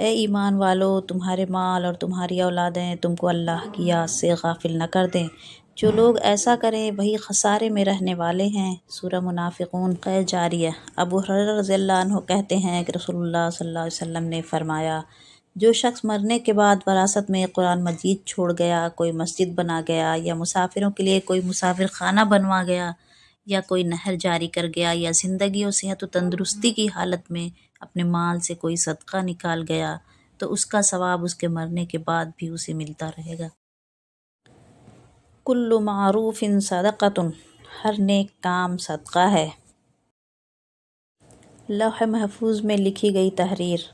اے ایمان والو، تمہارے مال اور تمہاری اولادیں تم کو اللہ کی یاد سے غافل نہ کر دیں۔ جو لوگ ایسا کریں وہی خسارے میں رہنے والے ہیں۔ سورہ منافقون غیر جاریہ۔ ابو ہریرہ رضی اللہ عنہ کہتے ہیں کہ رسول اللہ صلی اللہ علیہ وسلم نے فرمایا، جو شخص مرنے کے بعد وراثت میں قرآن مجید چھوڑ گیا، کوئی مسجد بنا گیا، یا مسافروں کے لیے کوئی مسافر خانہ بنوا گیا، یا کوئی نہر جاری کر گیا، یا زندگی و صحت و تندرستی کی حالت میں اپنے مال سے کوئی صدقہ نکال گیا، تو اس کا ثواب اس کے مرنے کے بعد بھی اسے ملتا رہے گا۔ کل معروف صدقۃ، ہر نیک کام صدقہ ہے۔ لوح محفوظ میں لکھی گئی تحریر۔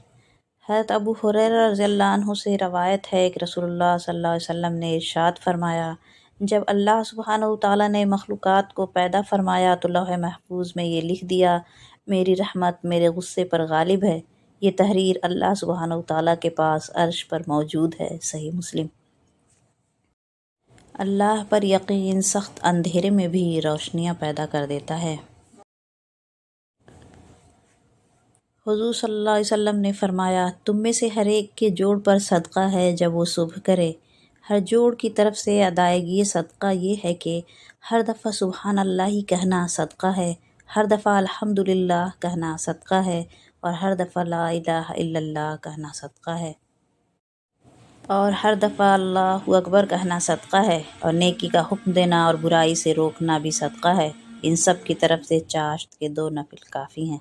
حضرت ابو ہریرہ رضی اللہ عنہ سے روایت ہے کہ رسول اللہ صلی اللہ علیہ وسلم نے ارشاد فرمایا، جب اللہ سبحانہ وتعالیٰ نے مخلوقات کو پیدا فرمایا تو لوح محفوظ میں یہ لکھ دیا، میری رحمت میرے غصے پر غالب ہے۔ یہ تحریر اللہ سبحانہ وتعالیٰ کے پاس عرش پر موجود ہے۔ صحیح مسلم۔ اللہ پر یقین سخت اندھیرے میں بھی روشنیاں پیدا کر دیتا ہے۔ حضور صلی اللہ علیہ وسلم نے فرمایا، تم میں سے ہر ایک کے جوڑ پر صدقہ ہے جب وہ صبح کرے۔ ہر جوڑ کی طرف سے ادائیگی صدقہ یہ ہے کہ ہر دفعہ سبحان اللہ ہی کہنا صدقہ ہے، ہر دفعہ الحمدللہ کہنا صدقہ ہے، اور ہر دفعہ لا الہ الا اللہ کہنا صدقہ ہے، اور ہر دفعہ اللہ اکبر کہنا صدقہ ہے، اور نیکی کا حکم دینا اور برائی سے روکنا بھی صدقہ ہے۔ ان سب کی طرف سے چاشت کے 2 نفل کافی ہیں۔